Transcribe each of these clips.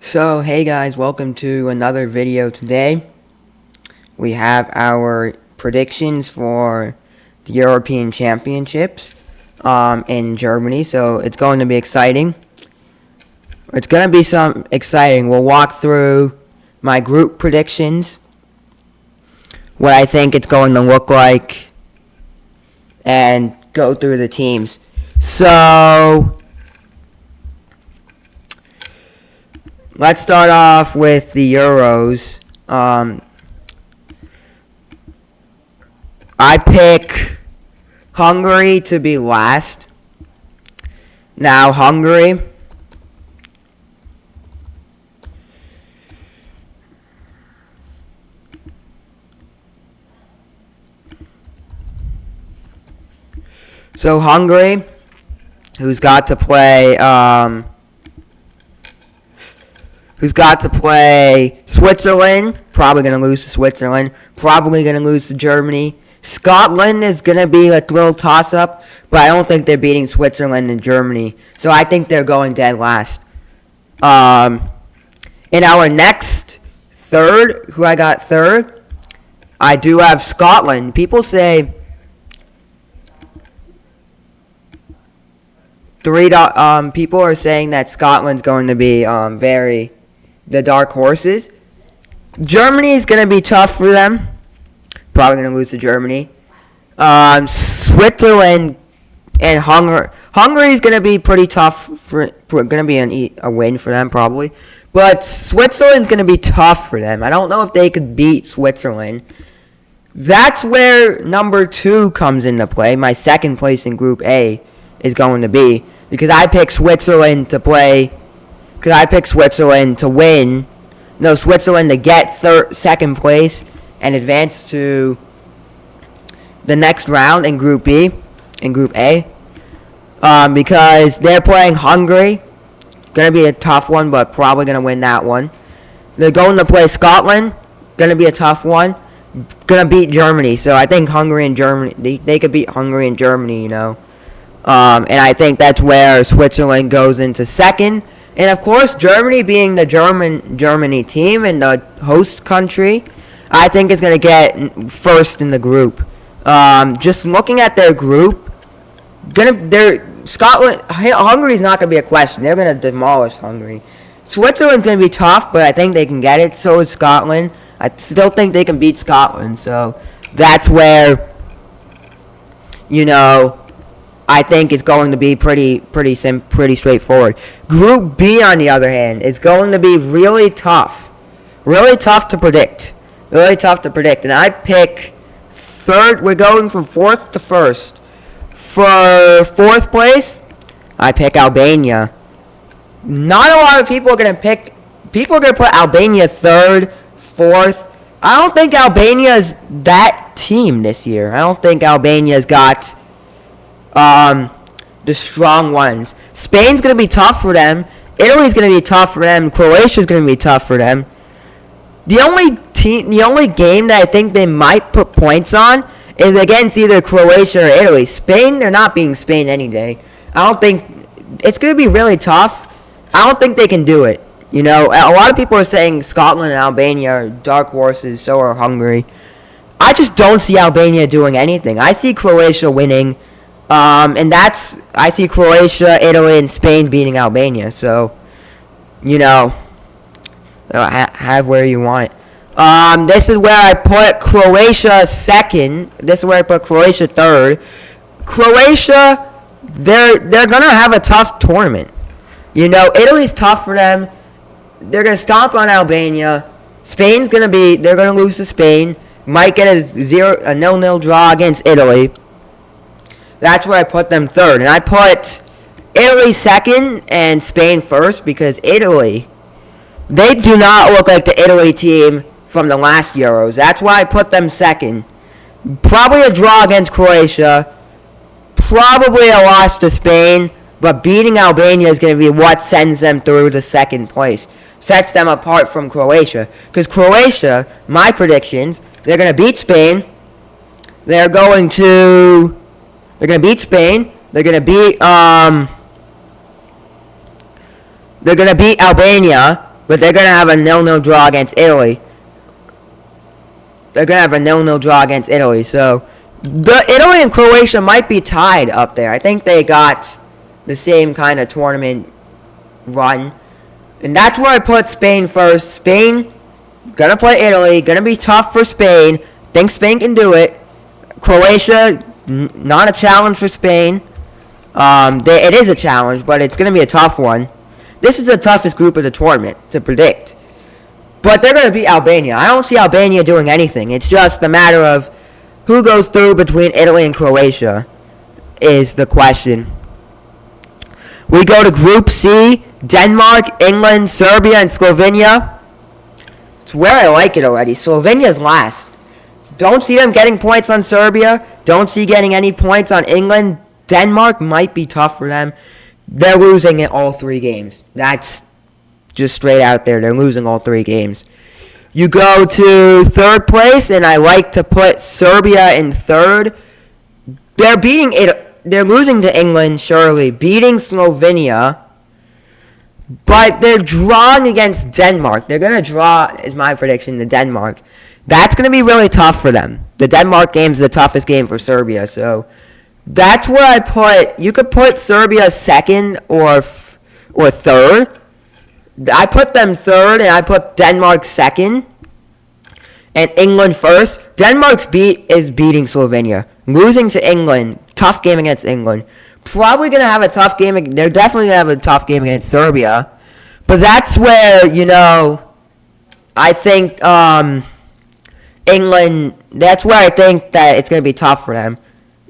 So, hey guys, welcome to another video today. We have our predictions for the European Championships in Germany, so it's going to be exciting. It's going to be some exciting. We'll walk through my group predictions, what I think it's going to look like, and go through the teams. So, let's start off with the Euros. I pick Hungary to be last. Now, Hungary. So, Hungary, who's got to play Switzerland. Probably going to lose to Switzerland. Probably going to lose to Germany. Scotland is going to be a little toss-up, but I don't think they're beating Switzerland and Germany. So I think they're going dead last. In our next third, who I got third, I do have Scotland. People say people are saying that Scotland's going to be the dark horses. Germany is going to be tough for them. Probably going to lose to Germany. Switzerland and Hungary is going to be pretty tough. Going to be a win for them probably. But Switzerland's going to be tough for them. I don't know if they could beat Switzerland. That's where number 2 comes into play. My second place in Group A is going to be. Because I picked Switzerland to play. Because I picked Switzerland to win. No, Switzerland to get second place and advance to the next round in Group B, in Group A. Because they're playing Hungary. Going to be a tough one, but probably going to win that one. They're going to play Scotland. Going to be a tough one. Going to beat Germany. So I think Hungary and Germany, they could beat Hungary and Germany, you know. And I think that's where Switzerland goes into second. And of course, Germany being the Germany team and the host country, I think is going to get first in the group. Just looking at their group, Hungary's not going to be a question. They're going to demolish Hungary. Switzerland's going to be tough, but I think they can get it. So is Scotland. I still think they can beat Scotland. So that's where, I think it's going to be pretty straightforward. Group B, on the other hand, is going to be really tough. Really tough to predict. And I pick third. We're going from fourth to first. For fourth place, I pick Albania. Not a lot of people are going to pick. People are going to put Albania third, fourth. I don't think Albania's that team this year. I don't think Albania's got the strong ones. Spain's going to be tough for them. Italy's going to be tough for them. Croatia's going to be tough for them. The only game that I think they might put points on is against either Croatia or Italy. Spain, they're not beating Spain any day. I don't think it's going to be really tough. I don't think they can do it. A lot of people are saying Scotland and Albania are dark horses, so are Hungary. I just don't see Albania doing anything. I see Croatia winning. I see Croatia, Italy, and Spain beating Albania. So, have where you want it. This is where I put Croatia second. This is where I put Croatia third. Croatia, they're gonna have a tough tournament. Italy's tough for them. They're gonna stomp on Albania. They're gonna lose to Spain. Might get a 0-0 draw against Italy. That's where I put them third. And I put Italy second and Spain first because Italy, they do not look like the Italy team from the last Euros. That's why I put them second. Probably a draw against Croatia. Probably a loss to Spain. But beating Albania is going to be what sends them through to second place. Sets them apart from Croatia. Because Croatia, my predictions, they're going to beat Spain. They're going to beat Spain. They're going to beat Albania. but they're going to have a 0-0 draw against Italy. So the Italy and Croatia might be tied up there. I think they got the same kind of tournament run. And that's where I put Spain first. Spain, gonna play Italy. Gonna be tough for Spain. Think Spain can do it. Croatia, not a challenge for Spain. It is a challenge, but it's gonna be a tough one. This is the toughest group of the tournament to predict. But they're gonna beat Albania. I don't see Albania doing anything. It's just a matter of who goes through between Italy and Croatia is the question. We go to Group C, Denmark, England, Serbia, and Slovenia. It's where I like it already. Slovenia's last. Don't see them getting points on Serbia. Don't see getting any points on England. Denmark might be tough for them. They're losing in all 3 games. That's just straight out there. They're losing all 3 games. You go to third place, and I like to put Serbia in third. They're losing to England, surely. Beating Slovenia. But they're drawing against Denmark. They're going to draw, is my prediction, to Denmark. That's going to be really tough for them. The Denmark game is the toughest game for Serbia. So that's where I put. You could put Serbia second or third. I put them third, and I put Denmark second, and England first. Denmark's is beating Slovenia. Losing to England, tough game against England. Probably going to have a tough game. They're definitely going to have a tough game against Serbia. But that's where, I think England, that's where I think that it's going to be tough for them.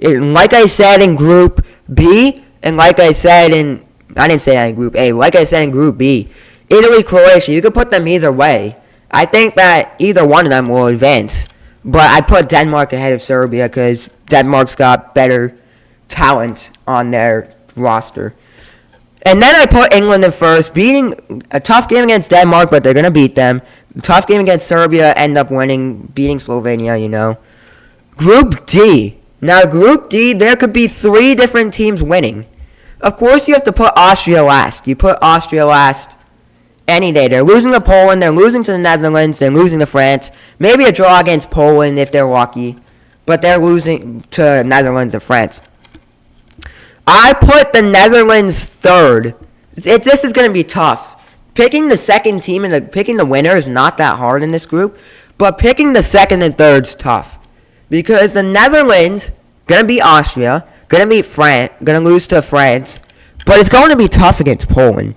Like I said in Group B, and like I said I didn't say that in Group A, like I said in Group B, Italy, Croatia, you could put them either way. I think that either one of them will advance. But I put Denmark ahead of Serbia because Denmark's got better talent on their roster. And then I put England in first, beating a tough game against Denmark, but they're going to beat them. Tough game against Serbia, end up winning, beating Slovenia, Group D. Now, Group D, there could be 3 different teams winning. Of course, you have to put Austria last. You put Austria last any day. They're losing to Poland, they're losing to the Netherlands, they're losing to France. Maybe a draw against Poland if they're lucky. But they're losing to Netherlands and France. I put the Netherlands third. This is going to be tough. Picking the second team and picking the winner is not that hard in this group. But picking the second and third is tough. Because the Netherlands, going to beat Austria, going to beat France, going to lose to France. But it's going to be tough against Poland.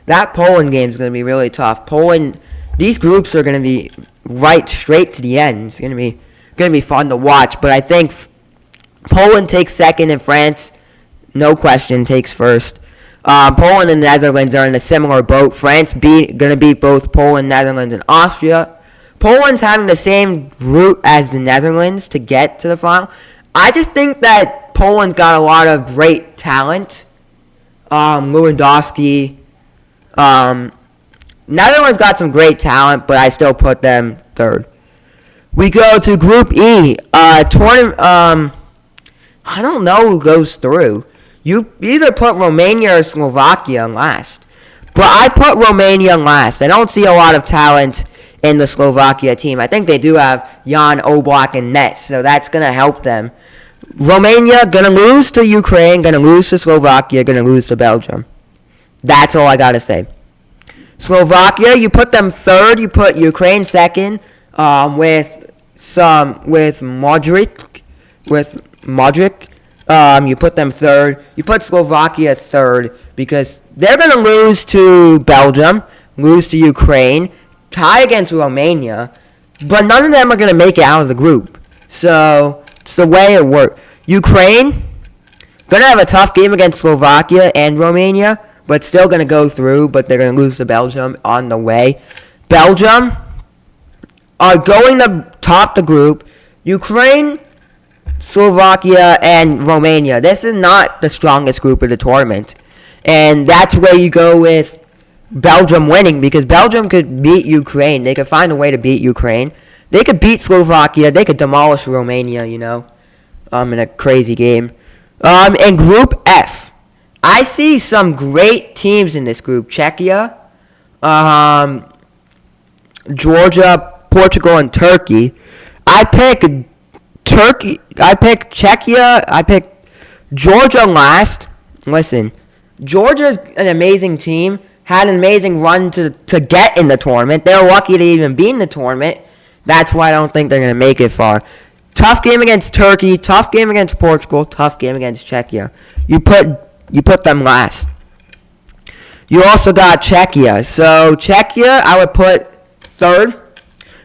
That Poland game is going to be really tough. Poland, these groups are going to be right straight to the end. It's going to be fun to watch. But I think Poland takes second and France, no question, takes first. Poland and the Netherlands are in a similar boat. France going to beat both Poland, Netherlands, and Austria. Poland's having the same route as the Netherlands to get to the final. I just think that Poland's got a lot of great talent. Lewandowski. Netherlands got some great talent, but I still put them third. We go to Group E. I don't know who goes through. You either put Romania or Slovakia last. But I put Romania last. I don't see a lot of talent in the Slovakia team. I think they do have Jan Oblak and net, so that's going to help them. Romania going to lose to Ukraine, going to lose to Slovakia, going to lose to Belgium. That's all I got to say. Slovakia, you put them third. You put Ukraine second with Modric. You put them third. You put Slovakia third because they're going to lose to Belgium, lose to Ukraine, tie against Romania, but none of them are going to make it out of the group. So it's the way it works. Ukraine, going to have a tough game against Slovakia and Romania, but still going to go through, but they're going to lose to Belgium on the way. Belgium are going to top the group. Ukraine, Slovakia, and Romania. This is not the strongest group of the tournament. And that's where you go with Belgium winning, because Belgium could beat Ukraine. They could find a way to beat Ukraine. They could beat Slovakia. They could demolish Romania, in a crazy game. In Group F, I see some great teams in this group. Czechia, Georgia, Portugal, and Turkey. I pick Turkey. I pick Czechia. I pick Georgia last. Listen, Georgia's an amazing team. Had an amazing run to get in the tournament. They're lucky to even be in the tournament. That's why I don't think they're going to make it far. Tough game against Turkey. Tough game against Portugal. Tough game against Czechia. You put them last. You also got Czechia. So Czechia, I would put third.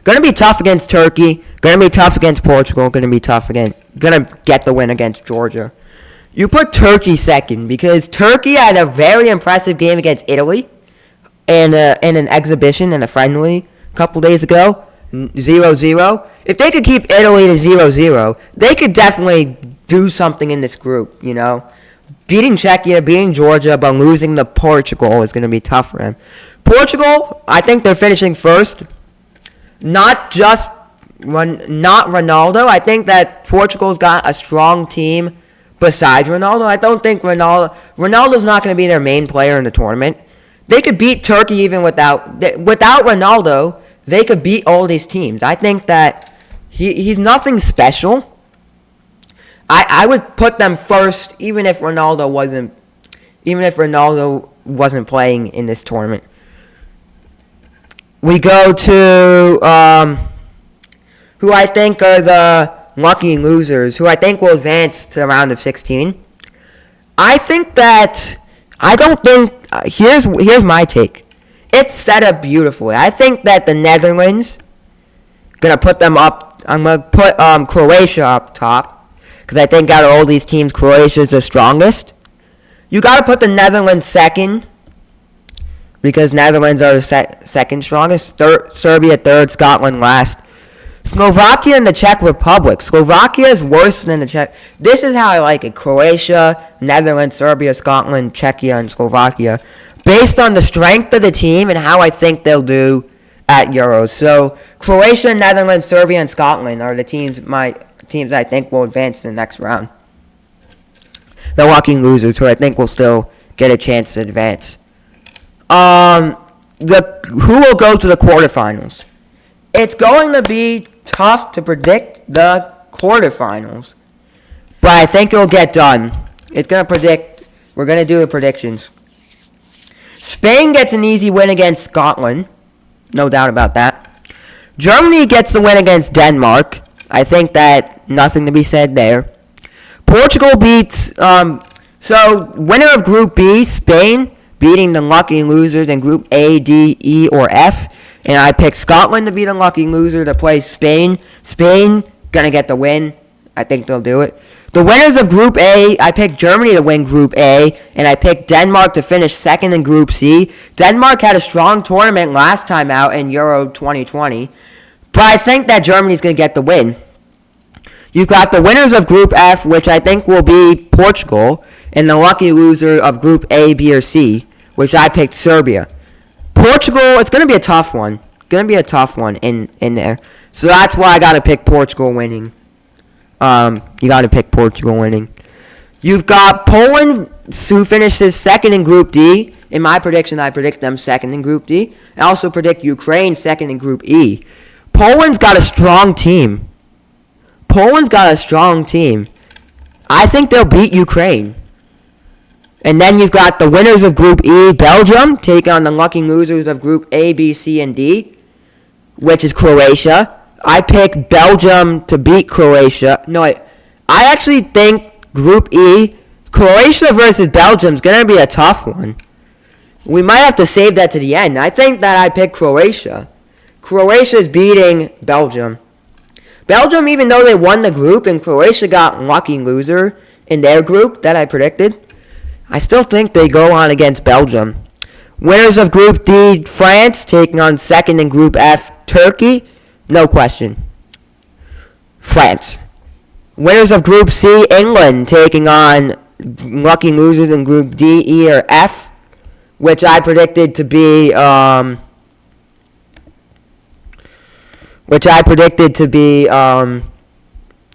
Going to be tough against Turkey. Going to be tough against Portugal. Going to be tough again. Going to get the win against Georgia. You put Turkey second because Turkey had a very impressive game against Italy in an exhibition in a friendly a couple days ago, 0-0. If they could keep Italy to 0-0, they could definitely do something in this group, you know. Beating Czechia, beating Georgia, but losing to Portugal is going to be tough for them. Portugal, I think they're finishing first. Not Ronaldo. I think that Portugal's got a strong team besides Ronaldo. I don't think Ronaldo's not going to be their main player in the tournament. They could beat Turkey even without Ronaldo. They could beat all these teams. I think that he's nothing special. I would put them first, even if Ronaldo wasn't playing in this tournament. We go to who I think are the lucky losers, who I think will advance to the round of 16. Here's my take. It's set up beautifully. I think that the Netherlands gonna put them up. I'm gonna put Croatia up top because I think out of all these teams, Croatia is the strongest. You gotta put the Netherlands second because Netherlands are the second strongest. Serbia third, Scotland last. Slovakia and the Czech Republic. Slovakia is worse than the Czech. This is how I like it. Croatia, Netherlands, Serbia, Scotland, Czechia, and Slovakia. Based on the strength of the team and how I think they'll do at Euros. So, Croatia, Netherlands, Serbia, and Scotland are the teams I think will advance to the next round. The lucky losers who I think will still get a chance to advance. Who will go to the quarterfinals? It's going to be tough to predict the quarterfinals, but I think it'll get done. We're going to do the predictions. Spain gets an easy win against Scotland. No doubt about that. Germany gets the win against Denmark. I think that nothing to be said there. Portugal beats, winner of Group B, Spain, beating the lucky losers in Group A, D, E, or F. And I picked Scotland to be the lucky loser to play Spain. Spain, gonna get the win. I think they'll do it. The winners of Group A, I picked Germany to win Group A, and I picked Denmark to finish second in Group C. Denmark had a strong tournament last time out in Euro 2020, but I think that Germany's going to get the win. You've got the winners of Group F, which I think will be Portugal, and the lucky loser of Group A, B, or C, which I picked Serbia. Portugal, it's going to be a tough one. Going to be a tough one in there. So that's why I got to pick Portugal winning. You got to pick Portugal winning. You've got Poland, who finishes second in Group D. In my prediction, I predict them second in Group D. I also predict Ukraine second in Group E. Poland's got a strong team. I think they'll beat Ukraine. And then you've got the winners of Group E, Belgium, take on the lucky losers of Group A, B, C, and D, which is Croatia. I pick Belgium to beat Croatia. No, I actually think Group E, Croatia versus Belgium is going to be a tough one. We might have to save that to the end. I think that I pick Croatia. Croatia is beating Belgium. Belgium, even though they won the group and Croatia got lucky loser in their group that I predicted, I still think they go on against Belgium. Winners of Group D, France, taking on second in Group F, Turkey. No question. France. Winners of Group C, England, taking on lucky losers in Group D, E, or F, which I predicted to be, the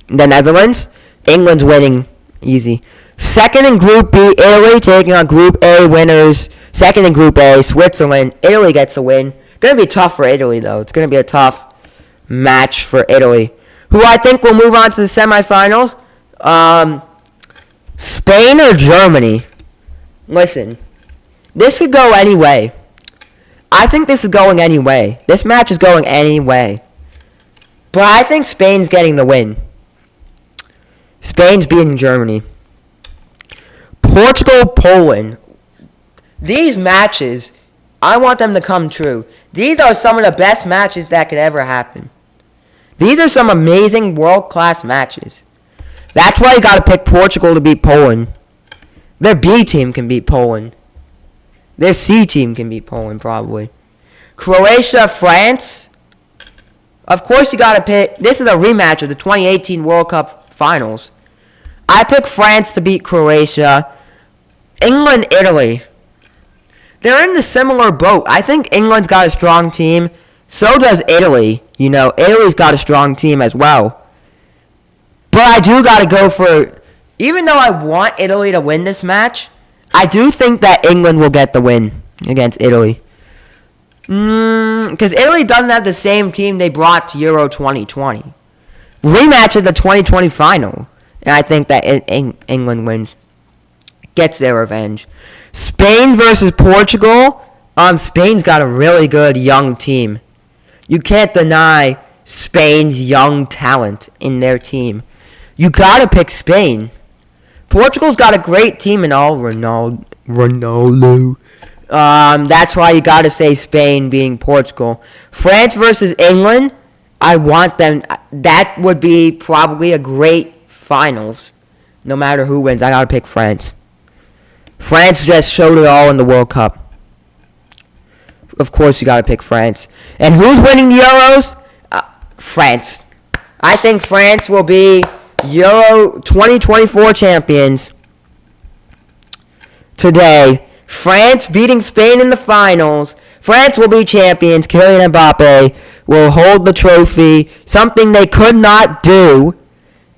Netherlands. England's winning easy. Second in Group B, Italy taking on Group A winners. Second in Group A, Switzerland. Italy gets the win. Going to be tough for Italy, though. It's going to be a tough match for Italy, who I think will move on to the semifinals. Spain or Germany? Listen, this could go any way. I think this is going any way. This match is going any way. But I think Spain's getting the win. Spain's beating Germany. Portugal, Poland. These matches, I want them to come true. These are some of the best matches that could ever happen. These are some amazing world-class matches. That's why you got to pick Portugal to beat Poland. Their B team can beat Poland. Their C team can beat Poland, probably. Croatia, France. Of course you got to pick. This is a rematch of the 2018 World Cup Finals. I pick France to beat Croatia. England, Italy. They're in the similar boat. I think England's got a strong team. So does Italy. You know, Italy's got a strong team as well. But I do got to go for... Even though I want Italy to win this match, I do think that England will get the win against Italy. Because Italy doesn't have the same team they brought to Euro 2020. Rematch of the 2020 final. And I think that England wins. Gets their revenge. Spain versus Portugal. Spain's got a really good young team. You can't deny Spain's young talent in their team. You gotta pick Spain. Portugal's got a great team and all. Ronaldo. That's why you gotta say Spain being Portugal. France versus England. I want them. That would be probably a great finals. No matter who wins, I gotta pick France. France just showed it all in the World Cup. Of course, you gotta pick France. And who's winning the Euros? France. I think France will be Euro 2024 champions today. France beating Spain in the finals. France will be champions. Kylian Mbappe will hold the trophy. Something they could not do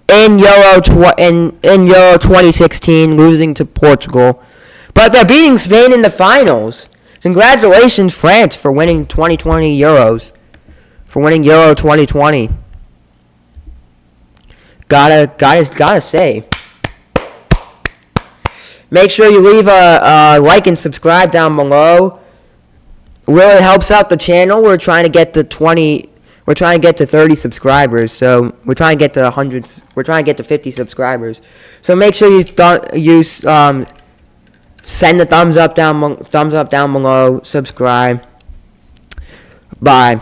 in Euro 2016, losing to Portugal. But they're beating Spain in the finals. Congratulations, France, for winning 2020 Euros. For winning Euro 2020. Gotta say. Make sure you leave a like and subscribe down below. Really helps out the channel. We're trying to get to 30 subscribers. So we're trying to get to 100. We're trying to get to 50 subscribers. So make sure you send the thumbs up down below. Subscribe. Bye.